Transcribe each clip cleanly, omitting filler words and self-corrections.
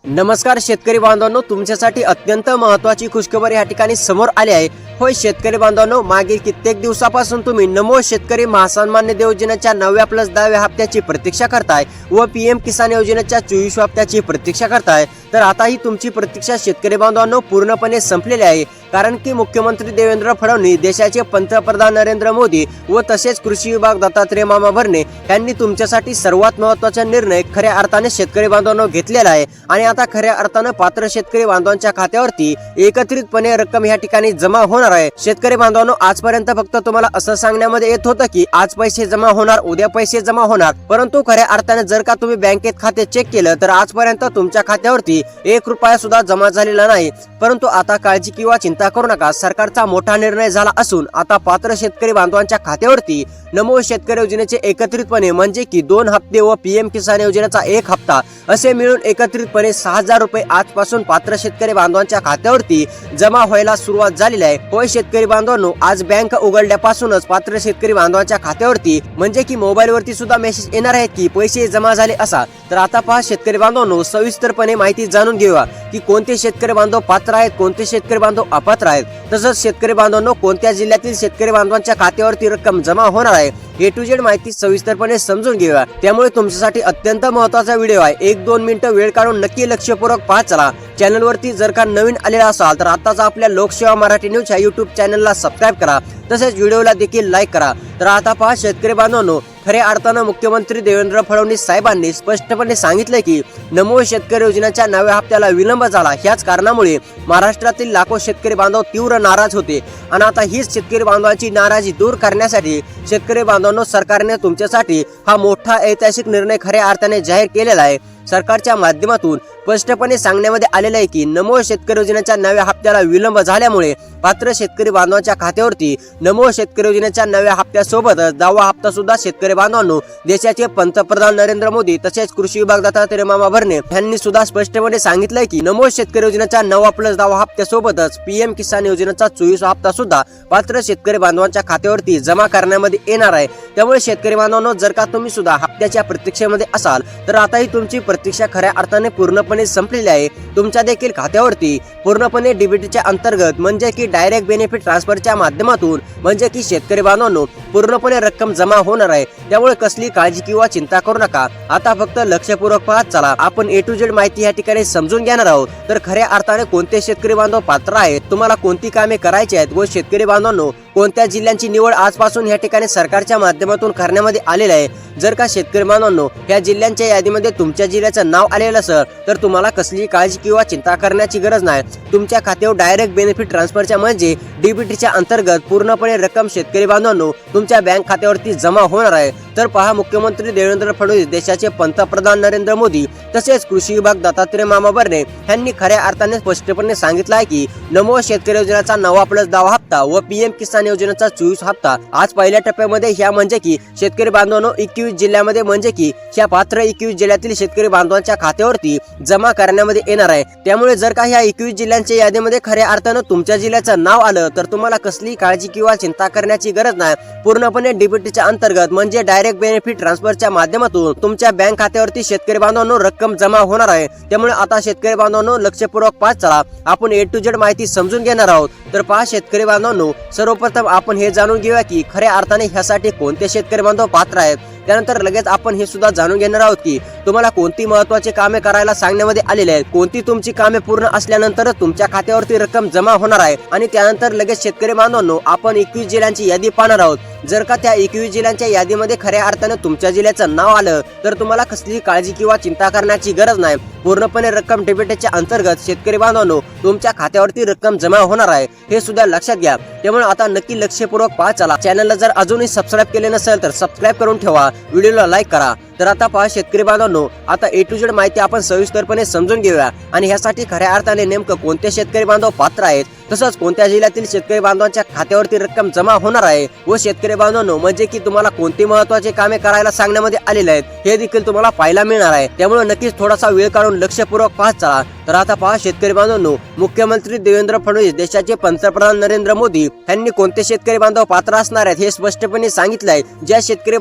नमस्कार शेतकरी बांधवांनो, तुमच्यासाठी अत्यंत महत्त्वाची खुशखबर या ठिकाणी समोर आली आहे। होय शेतकरी बांधवांनो, मागील कित्येक दिवसापासून तुम्ही नमो शेतकरी महासन्मान निधी योजनेच्या 9+10व्या हप्त्याची प्रतीक्षा करताय व पीएम किसान योजनेच्या 24व्या हप्त्याची प्रतीक्षा करताय। तर आता ही तुमची प्रतीक्षा शेतकरी बांधवांनो पूर्णपणे संपलेली आहे, कारण की मुख्यमंत्री देवेंद्र फडणवीस, देशाचे पंतप्रधान नरेंद्र मोदी व तसेच कृषी विभाग दत्तात्रय मामा भरणे यांनी तुमच्यासाठी सर्वात महत्त्वाचा निर्णय खऱ्या अर्थाने शेतकरी बांधवांनो घेतलेला आहे। आणि आता खऱ्या अर्थाने पात्र शेतकरी बांधवांच्या खात्यावरती एकत्रितपणे रक्कम या ठिकाणी जमा होणार आहे। शेतकरी बांधवांनो, आजपर्यंत फक्त तुम्हाला असं सांगण्यामध्ये येत होतं की आज पैसे जमा होणार, उद्या पैसे जमा होणार, परंतु खऱ्या अर्थाने जर का तुम्ही बँकेत खाते चेक केलं तर आजपर्यंत तुमच्या खात्यावरती 1 रुपया सुद्धा जमा झालेला नाही। परंतु आता काळजी किंवा चिंता करू नका, सरकारचा मोठा निर्णय झाला असून आता पात्र शेतकरी बांधवांच्या खात्यावरती नमो शेतकरी योजनेचे एकत्रितपणे म्हणजे की 2 हप्ते व पीएम किसान योजनेचा 1 हप्ता असे मिळून एकत्रितपणे 6000 रुपये आजपासून पात्र शेतकरी बांधवांच्या खात्यावरती जमा व्हायला सुरुवात झालेली आहे। होय शेतकरी बांधवांनो, आज बँक उघडल्यापासूनच पात्र शेतकरी बांधवांच्या खात्यावरती म्हणजे की मोबाईल वरती सुद्धा मेसेज येणार आहे की पैसे जमा झाले असा। तर आता पहा शेतकरी बांधवांनो, सविस्तरपणे माहिती जाणून घेऊया की कोणते शेतकरी बांधव पात्र आहेत, कोणते शेतकरी बांधव अपात्र आहेत। तसंच शेतकरी बांधवांनो, कोणत्या जिल्ह्यातील शेतकरी बांधवांच्या खात्यावरती रक्कम जमा होणार आहे ए टू झेड माहिती सविस्तरपणे समजून घेऊया। त्यामुळे तुमच्यासाठी अत्यंत महत्त्वाचा व्हिडिओ आहे, 1-2 मिनिटं वेळ काढून नक्की लक्षपूर्वक पाहत चला। चॅनल वरती जर का नवीन आलेला असाल तर आताच आपल्या लोकसेवा मराठी न्यूज या युट्यूब चॅनलला सबस्क्राईब करा, तसेच व्हिडिओला देखील लाईक करा। तर आता पहा शेतकरी बांधवांनो, खऱ्या अर्थानं मुख्यमंत्री देवेंद्र फडणवीस साहेबांनी स्पष्टपणे सांगितले की नमो शेतकरी योजनेच्या 9व्या हप्त्याला विलंब झाला। ह्याच कारणामुळे महाराष्ट्रातील लाखो शेतकरी बांधव तीव्र नाराज होते आणि आता हीच शेतकरी बांधवांची नाराजी दूर करण्यासाठी शेतकरी बांधवांनो, सरकारने तुमच्यासाठी हा मोठा ऐतिहासिक निर्णय खऱ्या अर्थाने जाहीर केलेला आहे। सरकारच्या माध्यमातून स्पष्टपणे सांगण्यामध्ये आलेले आहे की नमो शेतकरी योजनेच्या 9व्या हप्त्याला विलंब झाल्यामुळे पात्र शेतकरी बांधवांच्या खात्यावरती नमो शेतकरी योजनेच्या 9व्या हप्त्यासोबतच 10वा हप्ता सुद्धा शेतकरी बांधवांनो, देशाचे पंतप्रधान नरेंद्र मोदी तसेच कृषी विभाग दत्तात्रय मामा भरणे यांनी सुद्धा स्पष्टपणे सांगितलंय की नमो शेतकरी योजनेच्या 9+10 हप्त्यासोबतच पीएम किसान योजनेचा 24वा हप्ता सुद्धा पात्र शेतकरी बांधवांच्या खात्यावरती जमा करण्यामध्ये येणार आहे। त्यामुळे शेतकरी बांधवांनो, जर का तुम्ही सुद्धा हप्त्याच्या प्रतीक्षेमध्ये असाल तर आता ही तुमची प्रतीक्षा खऱ्या अर्थाने पूर्णपणे संपलेली आहे। तुमच्या देखील खात्यावरती पूर्णपणे डीबीटीच्या अंतर्गत म्हणजे की डायरेक्ट बेनिफिट ट्रान्सफरच्या माध्यमातून म्हणजे की शेतकरी बांधवांनो पूर्णपणे रक्कम जमा होणार आहे। त्यामुळे कसली काळजी किंवा चिंता करू नका, आता फक्त लक्षपूर्वक पाहत चला। आपण ए टू झेड माहिती या ठिकाणी समजून घेणार आहोत। तर खऱ्या अर्थाने कोणते शेतकरी बांधव पात्र आहेत, तुम्हाला कोणती कामे करायची आहेत व शेतकरी बांधवांनो कोणत्या जिल्ह्यांची निवड आजपासून या ठिकाणी सरकारच्या माध्यमातून करण्यामध्ये आलेले आहे। जर का शेतकरी बांधवांनो या जिल्ह्यांच्या यादीमध्ये तुमच्या जिल्ह्याचं नाव आलेलं असेल तर तुम्हाला कसली काळजी किंवा चिंता करण्याची गरज नाही। तुमच्या खात्यावर डायरेक्ट बेनिफिट ट्रान्सफरच्या म्हणजे डीबीटीच्या अंतर्गत पूर्णपणे रक्कम शेतकरी बांधवांनो तुमच्या बँक खात्यावरती जमा होणार आहे। तर पहा, मुख्यमंत्री देवेंद्र फडणवीस, देशाचे पंतप्रधान नरेंद्र मोदी तसेच कृषी विभाग दत्तात्रय मामा भरणे यांनी खऱ्या अर्थाने स्पष्टपणे सांगितलं आहे की नमो शेतकरी योजनेचा 9+10 हप्ता व पीएम किसान योजनेचा 24 हप्ता आज पहिल्या टप्प्यामध्ये ह्या म्हणजे की शेतकरी बांधवांनो 21 जिल्ह्यामध्ये म्हणजे की ह्या पात्र 21 जिल्ह्यातील शेतकरी बांधवांच्या खात्यावरती जमा करण्यामध्ये येणार आहे। त्यामुळे जर का ह्या 21 जिल्ह्यांच्या यादीमध्ये खऱ्या अर्थानं तुमच्या जिल्ह्याचं नाव आलं तर तुम्हाला कसली काळजी किंवा चिंता करण्याची गरज नाही। पूर्णपणे डीबीटीच्या अंतर्गत म्हणजे डायरेक्ट बेनिफिट ट्रान्सफरच्या माध्यमातून तुमच्या बँक खात्यावरती शेतकरी बांधवांनो रक्कम जमा होणार आहे। त्यामुळे आता शेतकरी बांधवांनो लक्षपूर्वक पाहत चला, आपण ए टू झेड माहिती समजून घेणार आहोत। तर पहा शेतकरी बांधवांनो, सर्वप्रथम आपण हे जाणून घेऊया की खऱ्या अर्थाने ह्यासाठी कोणते शेतकरी बांधव पात्र आहेत। त्यानंतर लगेच आपण हे सुद्धा जाणून घेणार आहोत की तुम्हाला कोणती महत्त्वाची कामे करायला सांगण्यामध्ये आलेले आहेत, कोणती तुमची कामे पूर्ण असल्यानंतर तुमच्या खात्यावरती रक्कम जमा होणार आहे। आणि त्यानंतर लगेच शेतकरी बांधवांनो आपण 21 जिल्ह्यांची यादी पाहणार आहोत। जर का त्या 21 जिल्ह्यांच्या यादीमध्ये खऱ्या अर्थाने तुमच्या जिल्ह्याचं नाव आलं तर तुम्हाला कसली काळजी किंवा चिंता करण्याची गरज नाही। पूर्णपणे रक्कम डीबीटीच्या अंतर्गत शेतकरी बांधवांनो तुमच्या खात्यावरती रक्कम जमा होणार आहे, हे सुद्धा लक्षात घ्या। त्यामुळे आता नक्की लक्षपूर्वक पाहत चला। चॅनलला जर अजूनही सबस्क्राईब केले नसेल तर सबस्क्राईब करून ठेवा, व्हिडिओला लाईक करा। तर आता पहा शेतकरी बांधवांनो, आता ए टू झेड माहिती आपण सविस्तरपणे समजून घेऊया आणि ह्यासाठी खऱ्या अर्थाने नेमकं कोणते शेतकरी बांधव पात्र आहेत तसंच कोणत्या जिल्ह्यातील शेतकरी बांधवांच्या खात्यावरती रक्कम जमा होणार आहे व शेतकरी बांधवांनो म्हणजे की तुम्हाला कोणती महत्त्वाची कामे करायला सांगण्यामध्ये आलेले आहेत हे देखील तुम्हाला पाहायला मिळणार आहे। त्यामुळे नक्कीच थोडासा वेळ काढून लक्षपूर्वक पाहत चला। तर आता पहा शेतकरी बांधवांनो, मुख्यमंत्री देवेंद्र फडणवीस, देशाचे पंतप्रधान नरेंद्र मोदी यांनी कोणते शेतकरी बांधव पात्र असणार आहेत हे स्पष्टपणे सांगितले आहे। ज्या शेतकरी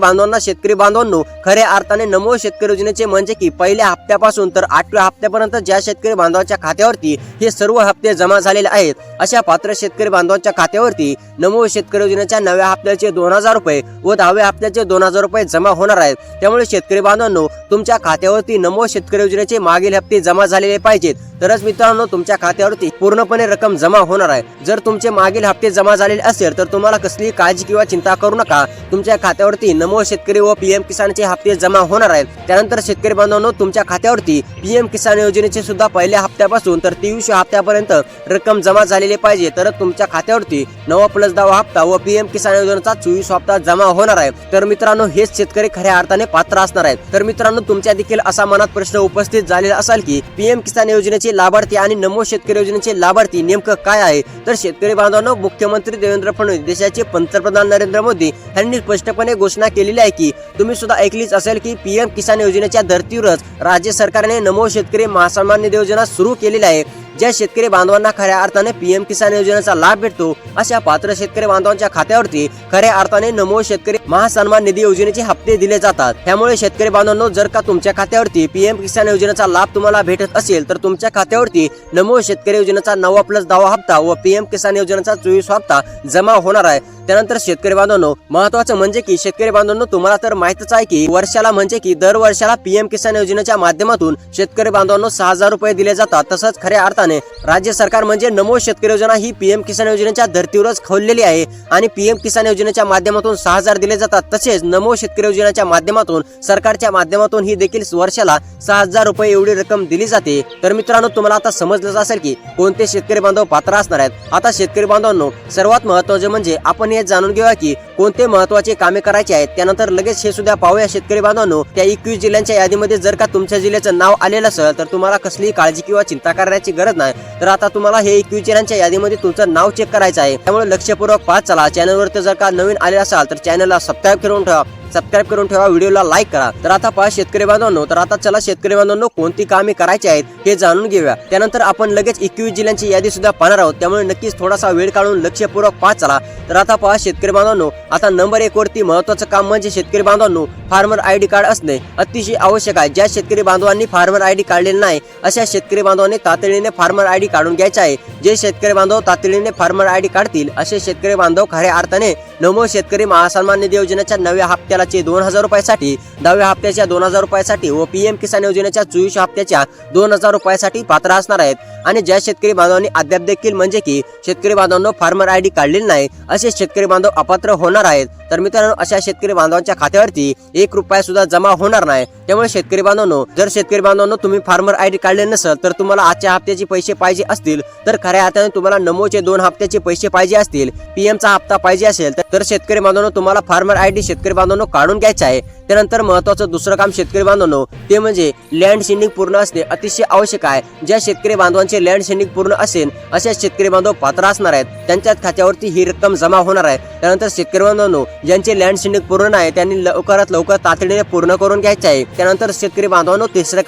बांधवांनो खऱ्या अर्थाने नमो शेतकरी योजनेचे म्हणजे की पहिल्या हप्त्यापासून तर 8व्या हप्त्यापर्यंत ज्या शेतकरी बांधवांच्या खात्यावरती हे सर्व हप्ते जमा झालेले आहेत अशा पात्र शेतकरी बांधवांच्या खात्यावरती नमो शेतकरी योजनेच्या 9व्या हप्त्याचे 2000 रुपये व 10व्या हप्त्याचे 2000 रुपये जमा होणार आहेत। त्यामुळे शेतकरी बांधवांनो तुमच्या खात्यावरती नमो शेतकरी योजनेचे मागील हप्ते जमा झालेले पाहिजेत, तरच मित्रांनो तुमच्या खात्यावरती पूर्णपणे रक्कम जमा होणार आहे। जर तुमचे मागील हप्ते जमा झालेले असेल तर तुम्हाला कसलीही काळजी किंवा चिंता करू नका, तुमच्या खात्यावरती नमो शेतकरी व पीएम किसानचे हप्ते जमा होणार आहेत। त्यानंतर शेतकरी बांधवांनो तुमच्या खात्यावरती पीएम किसान योजनेचे सुद्धा पहिल्या हप्त्यापासून तर 23व्या हप्त्यापर्यंत रक्कम जमा झालेली पाहिजे, तर तुमच्या खात्यावरती 9+10 हप्ता व पीएम किसान योजनेचा 24 हप्ता जमा होणार आहे। तर मित्रांनो हेच शेतकरी खऱ्या अर्थाने पात्र असणार आहेत। तर मित्रांनो तुमच्या देखील असा मनात प्रश्न उपस्थित झालेला असेल की पीएम किसान योजनेचे लाभार्थी आणि नमो शेतकरी योजनेचे लाभार्थी नेमकं काय आहे। तर शेतकरी बांधवांनो मुख्यमंत्री देवेंद्र फडणवीस, देशाचे पंतप्रधान नरेंद्र मोदी यांनी स्पष्टपणे घोषणा केलेली आहे की तुम्ही सुद्धा ऐकलीच असेल की पीएम किसान योजनेच्या धर्तीवरच राज्य सरकारने नमो शेतकरी महासन्मान निधी योजना सुरू केलेली आहे। ज्या शेतकरी बांधवांना खऱ्या अर्थाने पीएम किसान योजनेचा लाभ भेटतो अशा पात्र शेतकरी बांधवांच्या खात्यावरती खऱ्या अर्थाने नमो शेतकरी महासन्मान निधी योजनेचे हप्ते दिले जातात। त्यामुळे शेतकरी बांधवांनो जर का तुमच्या खात्यावरती पीएम किसान योजनेचा लाभ तुम्हाला भेटत असेल तर तुमच्या खात्यावरती नमो शेतकरी योजनेचा 9+10 हप्ता व पीएम किसान योजनेचा 24 हप्ता जमा होणार आहे। त्यानंतर शेतकरी बांधवांनो महत्त्वाचं म्हणजे की शेतकरी बांधवांनो तुम्हाला तर माहितच आहे की वर्षाला म्हणजे की दर वर्षाला पीएम किसान योजनेच्या माध्यमातून शेतकरी बांधवांनो 6000 रुपये दिले जातात। तसंच खऱ्या अर्थाने राज्य सरकार म्हणजे नमो शेतकरी योजना ही पीएम किसान योजनेच्या धर्तीवरच खोललेली आहे आणि पीएम किसान योजनेच्या माध्यमातून 6000 दिले जातात। तसेच नमो शेतकरी योजनेच्या माध्यमातून सरकारच्या माध्यमातून ही देखील वर्षाला 6000 रुपये एवढी रक्कम दिली जाते। तर मित्रांनो तुम्हाला आता समजलंच असेल की कोणते शेतकरी बांधव पात्र असणार आहेत। आता शेतकरी बांधवांनो सर्वात महत्त्वाचे म्हणजे आपण हे जाणून घेऊया की कोणते महत्त्वाचे कामे करायचे आहेत। त्यानंतर लगेच हे सुद्धा पाहूया शेतकरी बांधवांनो त्या 21 जिल्ह्यांच्या यादीमध्ये जर का तुमच्या जिल्ह्याचं नाव आलेलं असेल तर तुम्हाला कसलीही काळजी किंवा चिंता करण्याची गरज नाही। तर आता तुम्हाला हे 21 जिल्ह्यांच्या यादीमध्ये तुमचं नाव चेक करायचं आहे। त्यामुळे लक्षपूर्वक पाहत चला। चॅनलवर जर का नवीन आले असाल तर चॅनलला सबस्क्राईब करून ठेवा, व्हिडिओला लाईक करा। तर आता पहा शेतकरी बांधवांनो, तर आता चला शेतकरी बांधवांनो कोणती कामे करायची आहेत हे जाणून घेऊया। त्यानंतर आपण लगेच 21 जिल्ह्यांची यादी सुद्धा पाहणार आहोत, त्यामुळे नक्कीच थोडासा वेळ काढून लक्षपूर्वक पाहत चला। तर आता पहा शेतकरी बांधवांनो, आता नंबर 1 वरती महत्त्वाचं काम म्हणजे शेतकरी बांधवांनो फार्मर आयडी कार्ड असणे अतिशय आवश्यक आहे। ज्या शेतकरी बांधवांनी फार्मर आयडी काढलेले नाही अशा शेतकरी बांधवांनी तातडीने फार्मर आयडी काढून घ्यायचा आहे। जे शेतकरी बांधव तातडीने फार्मर आयडी काढतील असे शेतकरी बांधव खऱ्या अर्थाने नमो शेतकरी महासन्मान निधी योजनेच्या 9व्या हप्त्याचे 2000 रुपयासाठी, 10व्या हप्त्याच्या 2000 रुपयासाठी व पीएम किसान योजनेच्या 24 हप्त्याच्या 2000 रुपयासाठी पात्र असणार आहेत। आणि ज्या शेतकरी बांधवांनी अद्याप देखील म्हणजे की शेतकरी बांधवांनो फार्मर आयडी काढलेली नाही असे शेतकरी बांधव अपात्र होणार आहेत। तर मित्रांनो अशा शेतकरी बांधवांच्या खात्यावरती 1 रुपया सुद्धा जमा होणार नाही। त्यामुळे शेतकरी बांधवांनो जर शेतकरी बांधवांनो तुम्ही फार्मर आयडी काढले नसेल तर तुम्हाला आजच्या हप्त्याचे पैसे पाहिजे असतील तर खऱ्या अर्थाने तुम्हाला नमोचे 2 हप्त्याचे पैसे पाहिजे असतील, पीएमचा हप्ता पाहिजे असेल तर शेतकरी बांधवांनो तुम्हाला फार्मर आयडी शेतकरी बांधवांनो काढून घ्यायचा आहे। त्यानंतर महत्त्वाचं दुसरं काम शेतकरी बांधवांनो ते म्हणजे लँड शेडिंग पूर्ण असणे अतिशय आवश्यक आहे। ज्या शेतकरी बांधवांचे लँड शेडिंग पूर्ण असेल अशा शेतकरी बांधव पात्र असणार आहेत, त्यांच्या खात्यावरती ही रक्कम जमा होणार आहे। त्यानंतर शेतकरी बांधवांनो ज्यांचे लँड शेडिंग पूर्ण आहे त्यांनी लवकरात लवकर तातडीने पूर्ण करून घ्यायचे आहे। त्यानंतर शेतकरी बांधवांनो तिसरं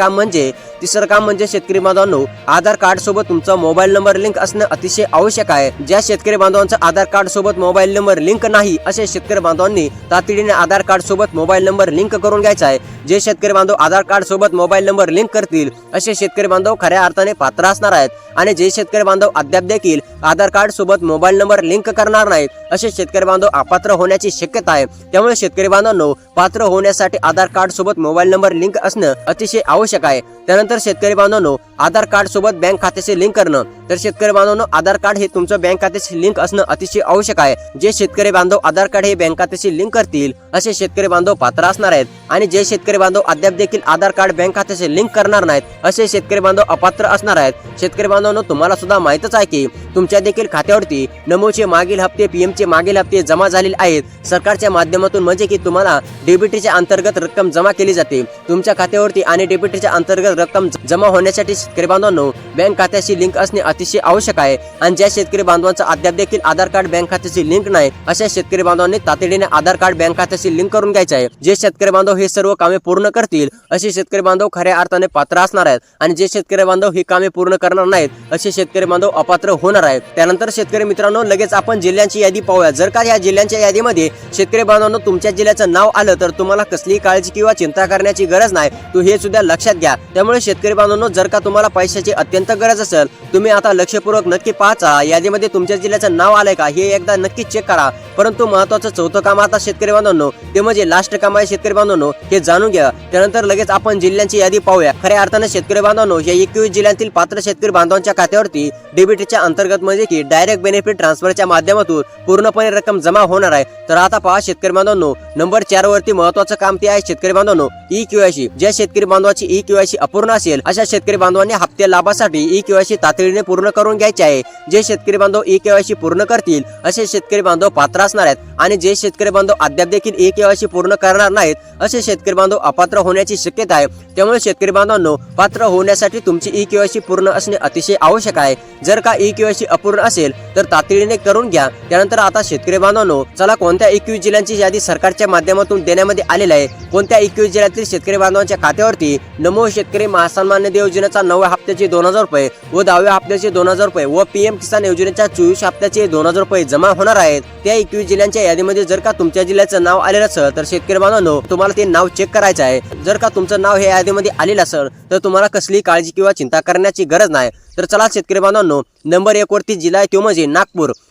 काम म्हणजे शेतकरी बांधवांनो आधार कार्ड सोबत तुमचा मोबाईल नंबर लिंक असणे अतिशय आवश्यक आहे। ज्या शेतकरी बांधवांचा आधार कार्ड सोबत मोबाईल नंबर लिंक नाही असे शेतकरी बांधवांनी तातडीने आधार कार्ड सोबत मोबाईल नंबर लिंक करून घ्यायचा आहे। जे शेतकरी बांधव आधार कार्ड सोबत मोबाईल नंबर लिंक करतील असे शेतकरी बांधव खऱ्या अर्थाने पात्र असणार आहेत। आणि जे शेतकरी बांधव अद्याप देखील आधार कार्ड सोबत मोबाईल नंबर लिंक करणार नाहीत असे शेतकरी बांधव अपात्र होण्याची शक्यता आहे। त्यामुळे शेतकरी बांधवांनो पात्र होण्यासाठी आधार कार्ड सोबत मोबाईल नंबर लिंक असणं अतिशय आवश्यक आहे। त्यानंतर शेतकरी बांधवांनो आधार कार्ड सोबत बँक खात्याचे लिंक करणं, तर शेतकरी बांधवांनो आधार कार्ड हे तुमचं बँक खात्याचे लिंक असणं अतिशय आवश्यक आहे। जे शेतकरी बांधव आधार कार्ड हे बँक खात्याशी लिंक करतील असे शेतकरी बांधव पात्र असणार आहेत। आणि जे शेतकरी बांधव अद्याप देखील आधार कार्ड बँक खात्याशी लिंक करणार नाहीत असे शेतकरी बांधव अपात्र असणार आहेत। शेतकरी बांधवांनो तुम्हाला सुद्धा माहितच आहे की तुमच्या देखील खात्यावरती नमोचे मागील हप्ते, पीएमचे मागील हप्ते जमा झालेले आहेत। सरकारच्या माध्यमातून म्हणजे की तुम्हाला डीबीटीच्या अंतर्गत रक्कम जमा केली जाते तुमच्या खात्यावरती आणि डीबीटीच्या अंतर्गत रक्कम जमा होण्यासाठी शेतकरी बांधवांनो बँक खात्याशी लिंक असणे अतिशय आवश्यक आहे आणि ज्या शेतकरी बांधवांचा अद्याप देखील आधार कार्ड बँक खात्याशी लिंक नाही अशा शेतकरी बांधवांनी तातडीने आधार कार्ड बँक खात्याशी लिंक करून घ्यायचे आहे। जे शेतकरी बांधव हे सर्व कामे पूर्ण करतील असे शेतकरी बांधव खऱ्या अर्थाने पात्र असणार आहेत आणि जे शेतकरी बांधव ही कामे पूर्ण करणार नाहीत असे शेतकरी बांधव अपात्र होणार आहेत। त्यानंतर शेतकरी मित्रांनो लगेच आपण जिल्ह्यांची यादी पाहूया। जर का या जिल्ह्यांच्या यादीमध्ये शेतकरी बांधवांनो तुमच्या जिल्ह्याचं नाव आलं तर तुम्हाला कसलीही काळजी किंवा चिंता करण्याची गरज नाही, तू हे सुद्धा लक्षात घ्या। त्यामुळे शेतकरी बांधवांनो जर का तुम्हाला पैशाची अत्यंत गरज असेल तुम्ही आता लक्षपूर्वक नक्की पाहा यादीमध्ये तुमच्या जिल्ह्याचं नाव आलंय का हे एकदा नक्की चेक करा। परंतु महत्त्वाचं चौथं काम आता शेतकरी बांधवांनो ते म्हणजे लास्ट काम आहे शेतकरी बांधवांनो हे जाणून घ्या। त्यानंतर लगेच आपण जिल्ह्यांची यादी पाहूया। खऱ्या अर्थाने शेतकरी बांधवांनो या 21 जिल्ह्यांतील पात्र शेतकरी बांधवांच्या खात्यावरती डीबीटीच्या अंतर्गत म्हणजे की डायरेक्ट बेनिफिट ट्रान्सफरच्या माध्यमातून पूर्णपणे रक्कम जमा होणार आहे। तर आता पहा शेतकरी बांधवांनो नंबर 4 वरती महत्त्वाचं काम ते आहे शेतकरी बांधवांनो ई-केवायसी। ज्या शेतकरी बांधवाची ई-केवायसी अपूर्ण असेल अशा शेतकरी बांधवांनी हप्ते लाभासाठी ई-केवायसी तातडीने पूर्ण करून घ्यायचे आहे। जे शेतकरी बांधव ई-केवायसी पूर्ण करतील असे शेतकरी बांधव पात्र असणार आहेत आणि जे शेतकरी बांधव अद्याप देखील ई-केवायसी पूर्ण करणार नाहीत असे शेतकरी बांधव अपात्र होण्याची शक्यता आहे। त्यामुळे शेतकरी बांधवांनो पात्र होण्यासाठी तुमची ई-केवायसी पूर्ण असणे अतिशय आवश्यक आहे। जर का ई-केवायसी अपूर्ण असेल तर तातडीने करून घ्या। त्यानंतर आता शेतकरी बांधवांनो चला कोणत्या 21 जिल्ह्यांची यादी सरकारच्या माध्यमातून देण्यामध्ये आलेली आहे। कोणत्या 21 जिल्ह्यातील शेतकरी बांधवांच्या खात्यावरती नमो शेतकरी महासन्मान निधी योजनेचा 9व्या हप्त्याचे 2000 रुपये व 10व्या हप्त्याचे 2000 रुपये व पीएम किसान योजनेच्या 24 हप्त्याचे 2000 रुपये जमा होणार आहेत। त्या 21 जिल्ह्यांच्या यादीमध्ये जर का तुमच्या जिल्ह्याचं नाव आलेलं असेल तर शेतकरी बांधवांनो तुम्हाला ते नाव चेक करायचं आहे। जर का तुमचं नाव हे यादीमध्ये आलेलं असेल तर तुम्हाला कसलीही काळजी किंवा चिंता करण्याची गरज नाही। तर चला शेतकरी बांधवांनो नंबर 1 वरती जिल्हा आहे तो म्हणजे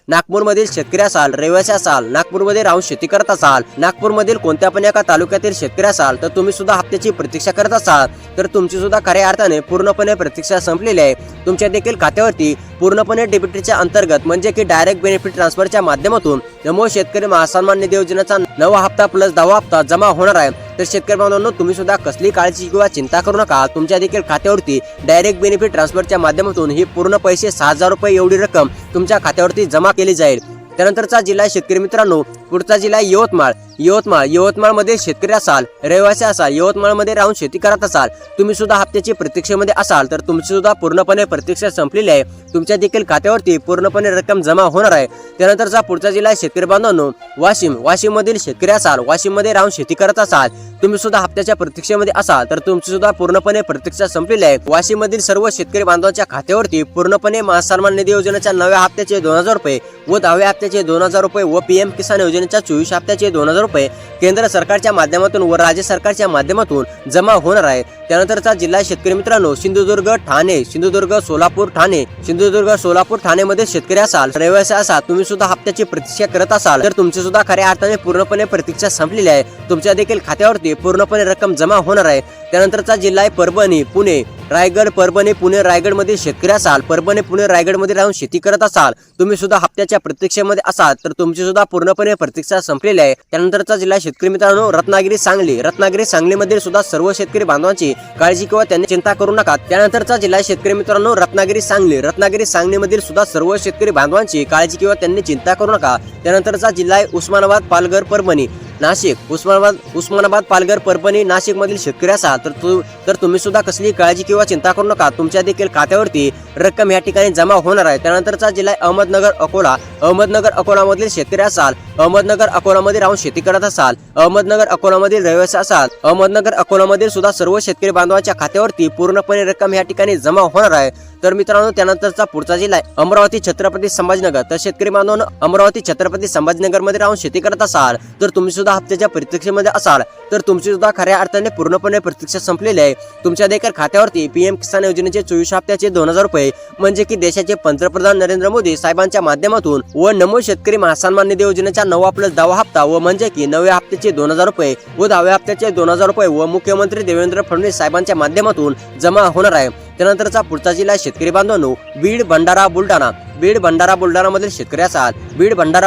नागपूरमधील शेतकरी असाल रहिवासी असाल नागपूरमध्ये राहून शेती करत असाल नागपूरमधील कोणत्या पण एका तालुक्यातील शेतकरी असाल तर तुम्ही सुद्धा हप्त्याची प्रतीक्षा करत असाल तर तुमची सुद्धा खऱ्या अर्थाने पूर्णपणे प्रतीक्षा संपलेली आहे। तुमच्या देखील खात्यावरती पूर्णपणे डीबीटीच्या अंतर्गत म्हणजे की डायरेक्ट बेनिफिट ट्रान्सफरच्या माध्यमातून नमो शेतकरी महासन्मान निधी योजनेचा 9वा हप्ता प्लस 10वा हप्ता जमा होणार आहे। तर शेतकरी बांधवांनो तुम्ही सुद्धा कसली काळजी किंवा चिंता करू नका। तुमच्या देखील खात्यावरती डायरेक्ट बेनिफिट ट्रान्सफरच्या माध्यमातून ही पूर्ण पैसे 6000 रुपये एवढी रक्कम तुमच्या खात्यावरती जमा केली जाईल। त्यानंतरचा जिल्हा शेतकरी मित्रांनो पुढचा जिल्हा यवतमाळ मध्ये शेतकरी असाल रहिवासी असाल यवतमाळमध्ये राहून शेती करत असाल तुम्ही सुद्धा हप्त्याची प्रतीक्षेमध्ये असाल तर तुमची सुद्धा पूर्णपणे प्रतीक्षा संपलेली आहे। तुमच्या देखील खात्यावरती पूर्णपणे रक्कम जमा होणार आहे। त्यानंतरचा पुढचा जिल्हा शेतकरी बांधवांनो वाशिम मधील शेतकरी असाल वाशिम मध्ये राहून शेती करत असाल तुम्ही सुद्धा हप्त्याच्या प्रतीक्षेमध्ये असाल तर तुमची सुद्धा पूर्णपणे प्रतीक्षा संपलेली आहे। वाशिम मधील सर्व शेतकरी बांधवांच्या खात्यावरती पूर्णपणे महासन्मान निधी योजनेच्या 9व्या हप्त्याचे 2000 रुपये व 10व्या हप्त्याचे 2000 रुपये व पीएम किसान योजनेच्या 24 हप्त्याचे 2000 रुपये केंद्र सरकारच्या माध्यमातून व राज्य सरकारच्या माध्यमातून जमा होणार आहे। त्यानंतरचा जिल्हा शेतकरी मित्रांनो सिंधुदुर्ग सोलापूर ठाणे मध्ये शेतकरी असाल रहिवासी असाल तुम्ही सुद्धा हप्त्याची प्रतीक्षा करत असाल तर तुमची सुद्धा खऱ्या अर्थाने पूर्णपणे प्रतीक्षा संपलेली आहे। तुमच्या देखील खात्यावरती पूर्णपणे रक्कम जमा होणार आहे। त्यानंतरचा जिल्हा आहे परभणी पुणे रायगड मध्ये शेतकरी असाल पुणे रायगड मध्ये राहून शेती करत असाल तुम्ही सुद्धा हप्त्याच्या प्रतीक्षेमध्ये असाल तर तुमची सुद्धा पूर्णपणे प्रतीक्षा संपलेली आहे। त्यानंतरचा जिल्हा शेतकरी मित्रांनो रत्नागिरी सांगलीमध्ये सुद्धा सर्व शेतकरी बांधवांची काळजी किंवा त्यांनी चिंता करू नका। त्यानंतरचा जिल्हा शेतकरी मित्रांनो रत्नागिरी सांगलीमधील सुद्धा सर्व शेतकरी बांधवांची काळजी किंवा त्यांनी चिंता करू नका। त्यानंतरचा जिल्हा आहे उस्मानाबाद पालघर परभणी नाशिक मधील शेतकरी असाल तर तुम्ही सुद्धा कसली काळजी किंवा चिंता करू नका। तुमच्या देखील खात्यावरती रक्कम या ठिकाणी जमा होणार आहे। त्यानंतरचा जिल्हा आहे अहमदनगर अकोला मधील शेतकरी असाल अहमदनगर अकोलामध्ये राहून शेती करत असाल अहमदनगर अकोलामधील रहिवासी असाल अहमदनगर अकोलामधील सुद्धा सर्व शेतकरी बांधवांच्या खात्यावरती पूर्णपणे रक्कम या ठिकाणी जमा होणार आहे। तर मित्रांनो त्यानंतरचा पुढचा जिल्हा आहे अमरावती छत्रपती संभाजीनगर। तर शेतकरी बांधवांनो अमरावती छत्रपती संभाजीनगर मध्ये राहून शेती करत असाल तर तुम्ही सुद्धा हप्त्याच्या प्रतीक्षेमध्ये असाल तर तुमची सुद्धा खऱ्या अर्थाने पूर्णपणे प्रतीक्षा संपलेली आहे। तुमच्या देखील खात्यावरती पीएम किसान योजनेचे 24 हप्त्याचे 2000 रुपये म्हणजे की देशाचे पंतप्रधान नरेंद्र मोदी साहेबांच्या माध्यमातून व नमो शेतकरी महासन्मान निधी योजनेचा 9वा प्लस 10वा हप्ता व म्हणजे की 9व्या हप्त्याचे 2000 रुपये व 10व्या हप्त्याचे 2000 रुपये व मुख्यमंत्री देवेंद्र फडणवीस साहेबांच्या माध्यमातून जमा होणार आहे। त्यानंतरचा पुढचा जिल्हा शेतकरी बांधवांनो बीड भंडारा बुलढाणा मधील शेतकरी असाल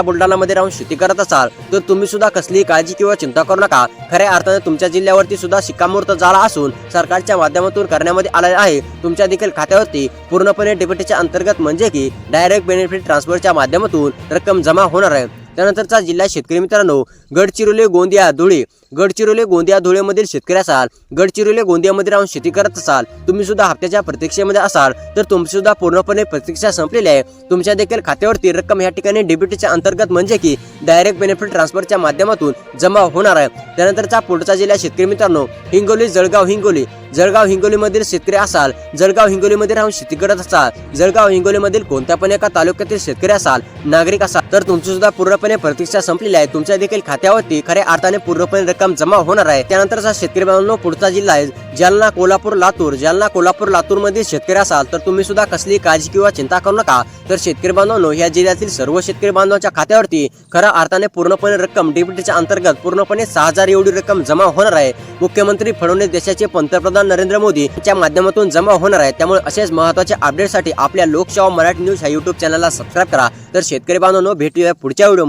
बुलढाणा मध्ये राहून शेती करत असाल तर तुम्ही सुद्धा कसलीही काळजी किंवा चिंता करू नका। खऱ्या अर्थाने तुमच्या जिल्ह्यावरती सुद्धा शिक्कामोर्तब झाला असून सरकारच्या माध्यमातून करण्यामध्ये आले आहे। तुमच्या देखील खात्यावरती पूर्णपणे डीबीटीच्या अंतर्गत म्हणजे की डायरेक्ट बेनिफिट ट्रान्सफरच्या माध्यमातून रक्कम जमा होणार आहे। त्यानंतरचा जिल्हा शेतकरी मित्रांनो गडचिरोली, गोंदिया, धुळे. गडचिरोली, गोंदिया, धुळेमधील शेतकरी असाल, गडचिरोली, गोंदियामध्ये राहून शेती करत असाल, तुम्ही सुद्धा हप्त्याच्या प्रतीक्षेमध्ये असाल तर तुमची सुद्धा पूर्णपणे प्रतीक्षा संपलेली आहे. तुमच्या देखील खात्यावरती रक्कम या ठिकाणी डीबीटीच्या अंतर्गत म्हणजे की डायरेक्ट बेनिफिट ट्रान्सफरच्या माध्यमातून जमा होणार आहे. त्यानंतरचा पुढचा जिल्हा शेतकरी मित्रांनो हिंगोली, जळगाव, हिंगोली. जळगाव, हिंगोलीमधील शेतकरी असाल, जळगाव, हिंगोलीमध्ये राहून शेती करत असाल, जळगाव, हिंगोलीमधील कोणत्या पण एका तालुक्यातील शेतकरी असाल, नागरिक असाल तर तुमची सुद्धा पूर्णपणे प्रतीक्षा संपलेली आहे. तुमच्या देखील खात्यावरती खऱ्या अर्थाने पूर्णपणे रक्कम जमा होणार आहे. त्यानंतरचा शेतकरी बांधवांनो पुढचा जिल्हा आहे जालना, कोल्हापूर, लातूर. जालना, कोल्हापूर, लातूर मध्ये शेतकरी असाल तर तुम्ही सुद्धा कसली काळजी किंवा चिंता करू नका. तर शेतकरी बांधवांनो या जिल्ह्यातील सर्व शेतकरी बांधवांच्या खात्यावरती खऱ्या अर्थाने पूर्णपणे रक्कम डीबीटीच्या अंतर्गत पूर्णपणे 6,000 एवढी रक्कम जमा होणार आहे. मुख्यमंत्री फडणवीस देशाचे पंतप्रधान नरेंद्र मोदी यांच्या माध्यमातून जमा होणार आहे. त्यामुळे असेच महत्त्वाचे अपडेटसाठी आपल्या लोकशाह मराठी न्यूज ह्या YouTube चॅनलला सबस्क्राईब करा. तर शेतकरी बांधवांनो भेटूया पुढच्या व्हिडिओ.